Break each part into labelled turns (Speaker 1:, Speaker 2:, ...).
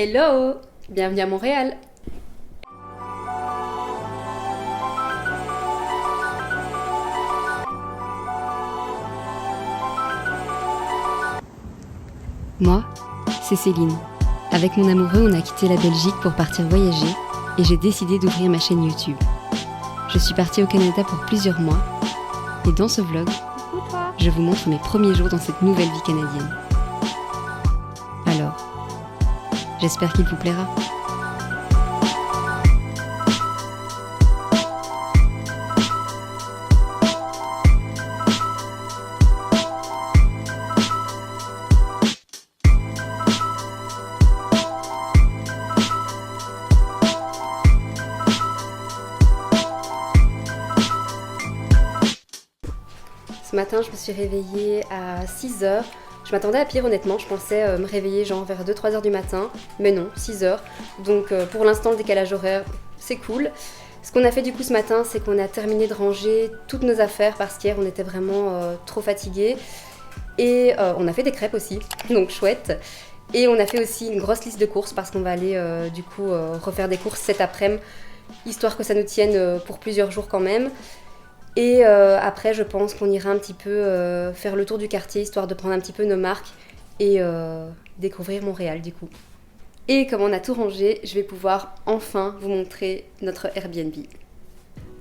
Speaker 1: Hello! Bienvenue à Montréal! Moi, c'est Céline. Avec mon amoureux, on a quitté la Belgique pour partir voyager et j'ai décidé d'ouvrir ma chaîne YouTube. Je suis partie au Canada pour plusieurs mois et dans ce vlog, je vous montre mes premiers jours dans cette nouvelle vie canadienne. Alors, j'espère qu'il vous plaira. Ce matin, je me suis réveillée à 6h. Je m'attendais à pire honnêtement, je pensais me réveiller genre vers 2-3 heures du matin, mais non, 6h. Donc pour l'instant, le décalage horaire, c'est cool. Ce qu'on a fait du coup ce matin, c'est qu'on a terminé de ranger toutes nos affaires parce qu'hier on était vraiment trop fatigués. Et on a fait des crêpes aussi, donc chouette. Et on a fait aussi une grosse liste de courses parce qu'on va aller du coup refaire des courses cet après-midi, histoire que ça nous tienne pour plusieurs jours quand même. Et après, je pense qu'on ira un petit peu faire le tour du quartier, histoire de prendre un petit peu nos marques et découvrir Montréal du coup. Et comme on a tout rangé, je vais pouvoir enfin vous montrer notre Airbnb.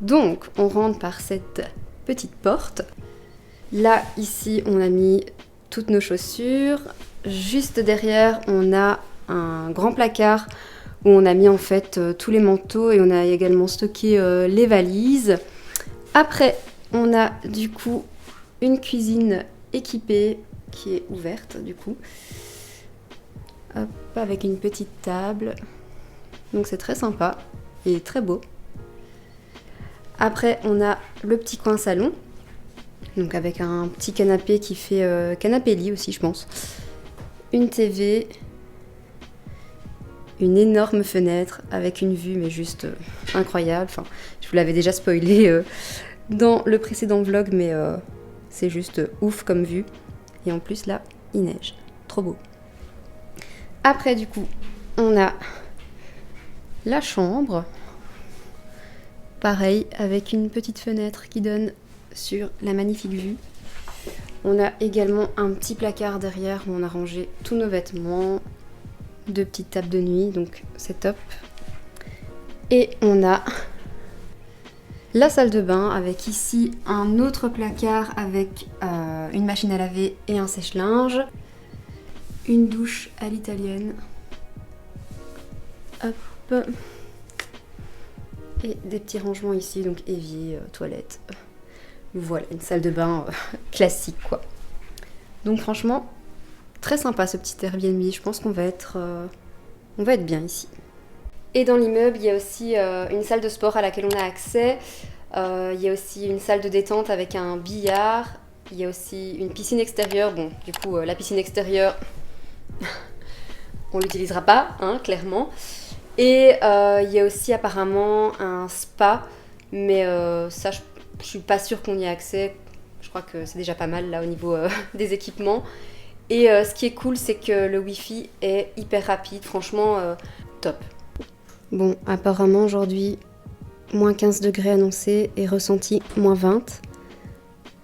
Speaker 1: Donc, on rentre par cette petite porte. Là, ici, on a mis toutes nos chaussures. Juste derrière, on a un grand placard où on a mis en fait tous les manteaux et on a également stocké les valises. Après, on a du coup une cuisine équipée qui est ouverte du coup. Hop, avec une petite table. Donc c'est très sympa et très beau. Après, on a le petit coin salon. Donc avec un petit canapé qui fait canapé-lit aussi, je pense. Une TV. Une énorme fenêtre avec une vue mais juste incroyable. Enfin, je vous l'avais déjà spoilé dans le précédent vlog, mais c'est juste ouf comme vue. Et en plus là, il neige. Trop beau. Après du coup, on a la chambre. Pareil, avec une petite fenêtre qui donne sur la magnifique vue. On a également un petit placard derrière où on a rangé tous nos vêtements. 2 petites tables de nuit, donc c'est top. Et on a la salle de bain avec ici un autre placard avec une machine à laver et un sèche-linge. Une douche à l'italienne. Hop. Et des petits rangements ici, donc évier, toilette. Voilà, une salle de bain classique quoi. Donc franchement, très sympa ce petit Airbnb, je pense qu'on va être bien ici. Et dans l'immeuble, il y a aussi une salle de sport à laquelle on a accès. Il y a aussi une salle de détente avec un billard. Il y a aussi une piscine extérieure. Bon, du coup, la piscine extérieure, on l'utilisera pas, hein, clairement. Et il y a aussi apparemment un spa, mais ça, je suis pas sûre qu'on y ait accès. Je crois que c'est déjà pas mal là au niveau des équipements. Et ce qui est cool, c'est que le Wi-Fi est hyper rapide, franchement top. Bon, apparemment aujourd'hui, moins 15 degrés annoncés et ressenti moins 20.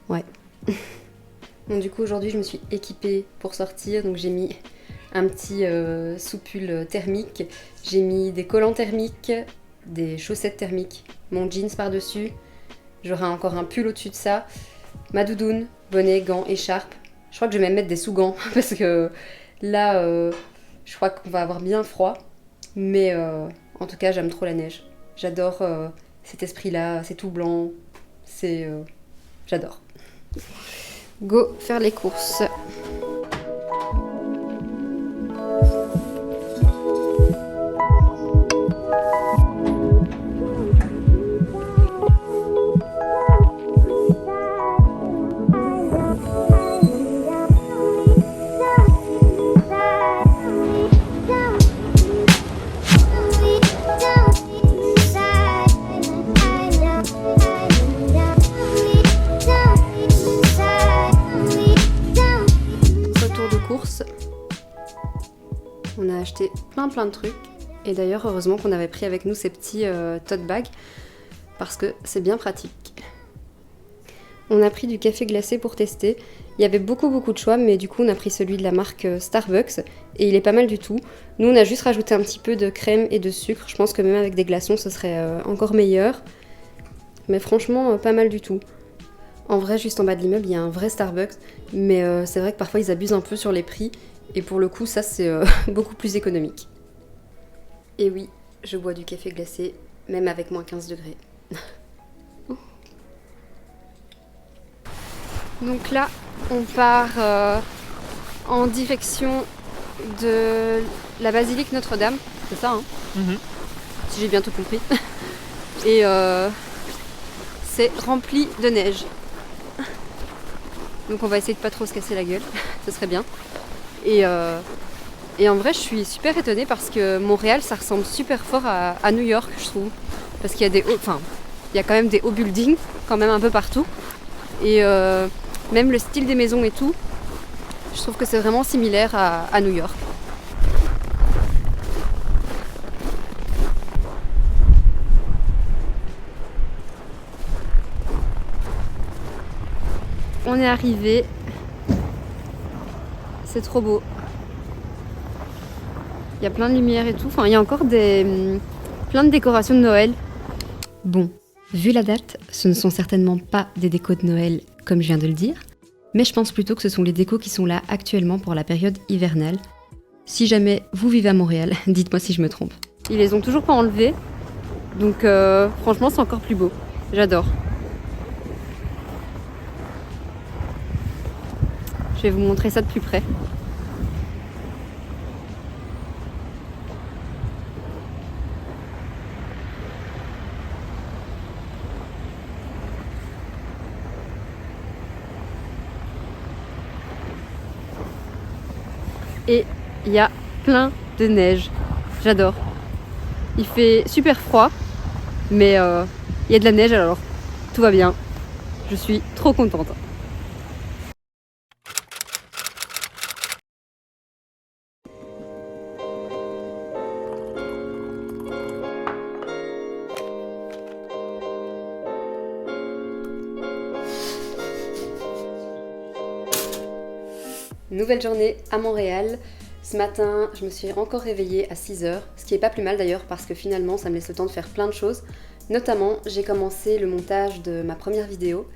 Speaker 1: Ouais. Bon, du coup, aujourd'hui, je me suis équipée pour sortir, donc j'ai mis un petit soupule thermique, j'ai mis des collants thermiques, des chaussettes thermiques, mon jeans par-dessus, j'aurai encore un pull au-dessus de ça, ma doudoune, bonnet, gants, écharpe. Je crois que je vais même mettre des sous-gants parce que là, je crois qu'on va avoir bien froid. Mais en tout cas, j'aime trop la neige. J'adore cet esprit-là, c'est tout blanc. J'adore. Go faire les courses. acheté plein de trucs. Et d'ailleurs, heureusement qu'on avait pris avec nous ces petits tote bags parce que c'est bien pratique. On a pris du café glacé pour tester. Il y avait beaucoup de choix, mais du coup on a pris celui de la marque Starbucks et il est pas mal du tout. Nous on a juste rajouté un petit peu de crème et de sucre. Je pense que même avec des glaçons ce serait encore meilleur. Mais franchement pas mal du tout. En vrai, juste en bas de l'immeuble, il y a un vrai Starbucks, mais c'est vrai que parfois ils abusent un peu sur les prix et pour le coup ça c'est beaucoup plus économique. Et oui, je bois du café glacé même avec moins 15 degrés. Donc là, on part en direction de la basilique Notre-Dame, c'est ça, hein Si j'ai bien tout compris. Et c'est rempli de neige. Donc on va essayer de pas trop se casser la gueule, ce serait bien. Et en vrai, je suis super étonnée parce que Montréal, ça ressemble super fort à New York, je trouve. Parce qu'il y a il y a quand même des hauts buildings, quand même un peu partout. Et même le style des maisons et tout, je trouve que c'est vraiment similaire à New York. On est arrivé. C'est trop beau. Il y a plein de lumière et tout. Enfin, il y a encore plein de décorations de Noël. Bon, vu la date, ce ne sont certainement pas des décos de Noël comme je viens de le dire, mais je pense plutôt que ce sont les décos qui sont là actuellement pour la période hivernale. Si jamais vous vivez à Montréal, dites-moi si je me trompe. Ils les ont toujours pas enlevés, donc franchement c'est encore plus beau. J'adore. Je vais vous montrer ça de plus près. Et il y a plein de neige. J'adore. Il fait super froid, mais il y a de la neige alors tout va bien. Je suis trop contente. Nouvelle journée à Montréal. Ce matin, je me suis encore réveillée à 6h, ce qui est pas plus mal d'ailleurs parce que finalement ça me laisse le temps de faire plein de choses. Notamment, j'ai commencé le montage de ma première vidéo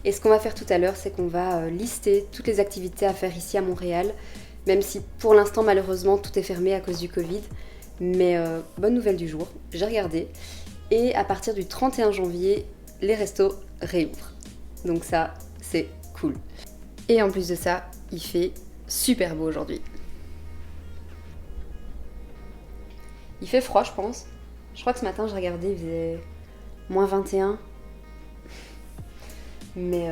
Speaker 1: et ce qu'on va faire tout à l'heure, c'est qu'on va lister toutes les activités à faire ici à Montréal, même si pour l'instant malheureusement tout est fermé à cause du Covid. Mais bonne nouvelle du jour, j'ai regardé et à partir du 31 janvier, les restos réouvrent. Donc ça, c'est cool. Et en plus de ça, il fait super beau aujourd'hui. Il fait froid, je pense. Je crois que ce matin, j'ai regardé, il faisait moins 21. Mais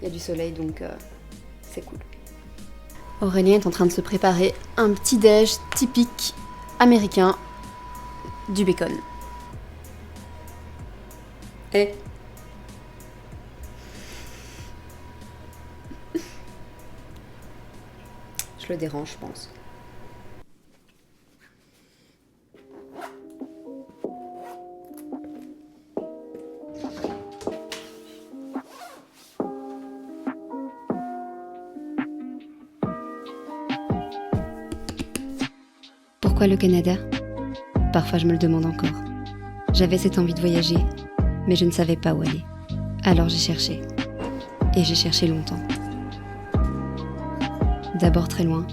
Speaker 1: il y a du soleil, donc c'est cool. Aurélien est en train de se préparer un petit déj typique américain, du bacon. Et je le dérange, je pense. Pourquoi le Canada ? Parfois je me le demande encore. J'avais cette envie de voyager, mais je ne savais pas où aller. Alors j'ai cherché. Et j'ai cherché longtemps. D'abord très loin,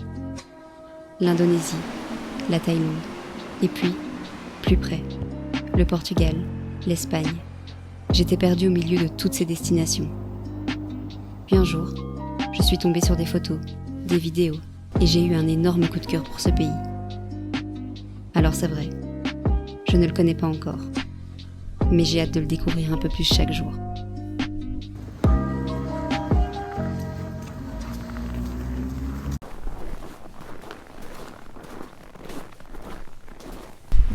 Speaker 1: l'Indonésie, la Thaïlande, et puis, plus près, le Portugal, l'Espagne. J'étais perdue au milieu de toutes ces destinations. Puis un jour, je suis tombée sur des photos, des vidéos, et j'ai eu un énorme coup de cœur pour ce pays. Alors c'est vrai, je ne le connais pas encore, mais j'ai hâte de le découvrir un peu plus chaque jour.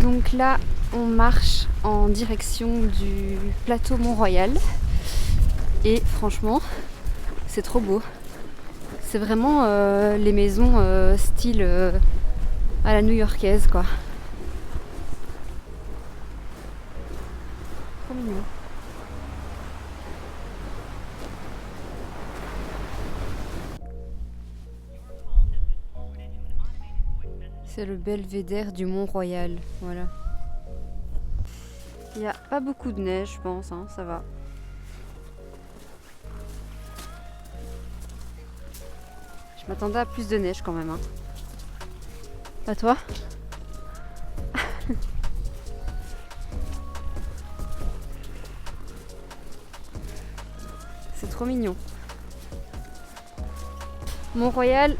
Speaker 1: Donc là, on marche en direction du plateau Mont-Royal et franchement, c'est trop beau. C'est vraiment les maisons style à la new-yorkaise quoi. Trop mignon. C'est le belvédère du Mont-Royal, voilà. Il n'y a pas beaucoup de neige, je pense, hein, ça va. Je m'attendais à plus de neige quand même. Hein. À toi? C'est trop mignon. Mont-Royal,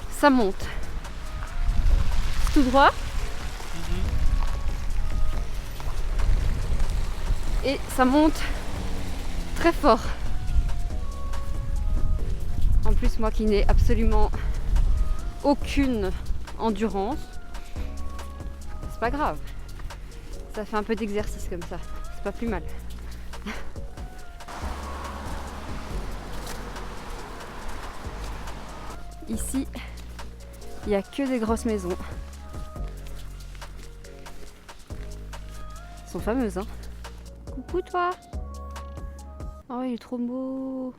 Speaker 1: ça monte. Tout droit. Et ça monte très fort. En plus, moi qui n'ai absolument aucune endurance, c'est pas grave. Ça fait un peu d'exercice comme ça. C'est pas plus mal. Ici, il n'y a que des grosses maisons. Elles sont fameuses, hein. Coucou toi. Oh, il est trop beau.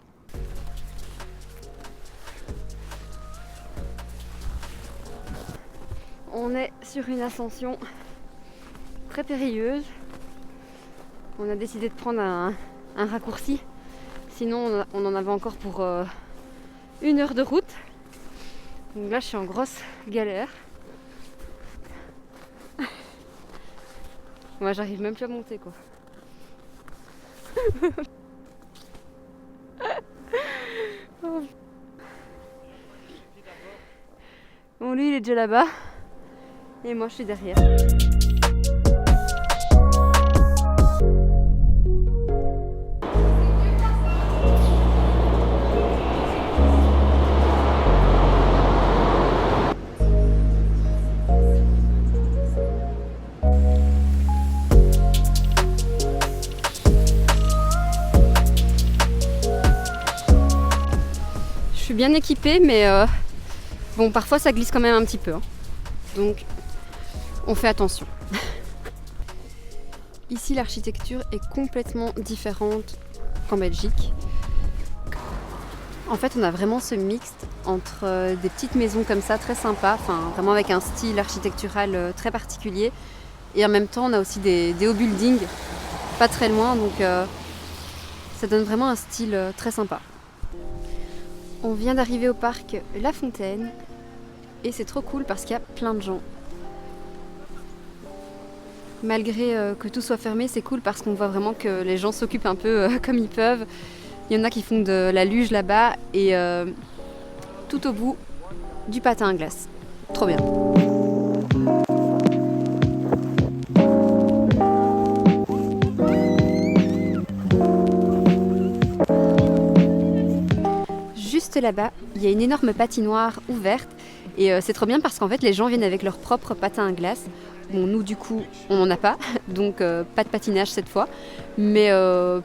Speaker 1: On est sur une ascension très périlleuse. On a décidé de prendre un raccourci. Sinon, on en avait encore pour 1 heure de route. Donc là, je suis en grosse galère. Moi, j'arrive même plus à monter, quoi. Bon, lui, il est déjà là-bas. Et moi, je suis derrière. Je suis bien équipée, mais bon, parfois ça glisse quand même un petit peu. Hein. Donc, on fait attention. Ici, l'architecture est complètement différente qu'en Belgique. En fait, on a vraiment ce mixte entre des petites maisons comme ça, très sympas, enfin vraiment avec un style architectural très particulier. Et en même temps, on a aussi des hauts buildings, pas très loin, donc ça donne vraiment un style très sympa. On vient d'arriver au parc La Fontaine et c'est trop cool parce qu'il y a plein de gens. Malgré que tout soit fermé, c'est cool parce qu'on voit vraiment que les gens s'occupent un peu comme ils peuvent. Il y en a qui font de la luge là-bas et tout au bout, du patin à glace. Trop bien. Juste là-bas, il y a une énorme patinoire ouverte et c'est trop bien parce qu'en fait les gens viennent avec leur propre patin à glace. Bon, nous du coup on n'en a pas, donc pas de patinage cette fois, mais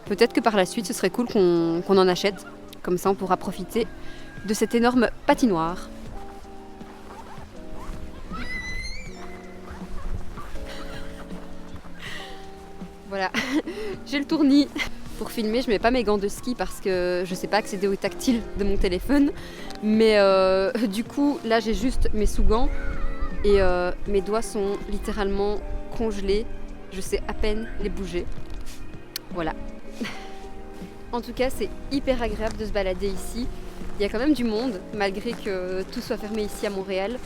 Speaker 1: peut-être que par la suite ce serait cool qu'on en achète, comme ça on pourra profiter de cette énorme patinoire. Voilà, j'ai le tournis. Pour filmer, je mets pas mes gants de ski parce que je sais pas accéder au tactile de mon téléphone. Mais du coup, là j'ai juste mes sous-gants et mes doigts sont littéralement congelés. Je sais à peine les bouger. Voilà. En tout cas, c'est hyper agréable de se balader ici. Il y a quand même du monde, malgré que tout soit fermé ici à Montréal.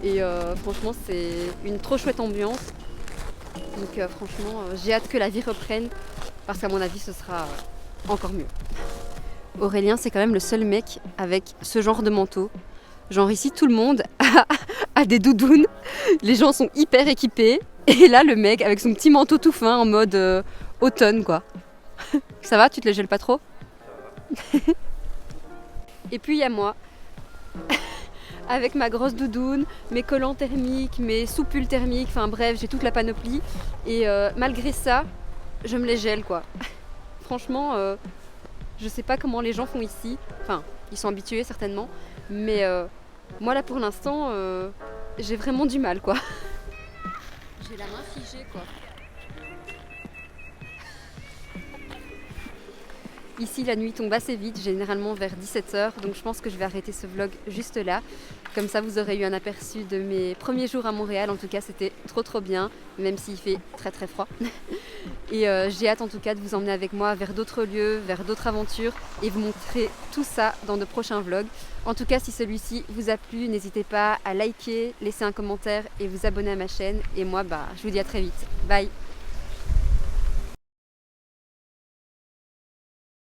Speaker 1: Et franchement, c'est une trop chouette ambiance. Donc franchement, j'ai hâte que la vie reprenne. Parce qu'à mon avis, ce sera encore mieux. Aurélien, c'est quand même le seul mec avec ce genre de manteau. Genre ici, tout le monde a des doudounes. Les gens sont hyper équipés. Et là, le mec avec son petit manteau tout fin en mode automne, quoi. Ça va, tu te le gèles pas trop? Et puis, il y a moi. Avec ma grosse doudoune, mes collants thermiques, mes soupules thermiques. Enfin bref, j'ai toute la panoplie. Et malgré ça, je me les gèle quoi. Franchement, je sais pas comment les gens font ici. Enfin, ils sont habitués certainement. Mais moi là pour l'instant, j'ai vraiment du mal quoi. J'ai la main figée quoi. Ici la nuit tombe assez vite, généralement vers 17 h, donc je pense que je vais arrêter ce vlog juste là. Comme ça vous aurez eu un aperçu de mes premiers jours à Montréal. En tout cas c'était trop bien, même s'il fait très froid. Et j'ai hâte en tout cas de vous emmener avec moi vers d'autres lieux, vers d'autres aventures et vous montrer tout ça dans de prochains vlogs. En tout cas si celui-ci vous a plu, n'hésitez pas à liker, laisser un commentaire et vous abonner à ma chaîne. Et moi je vous dis à très vite. Bye.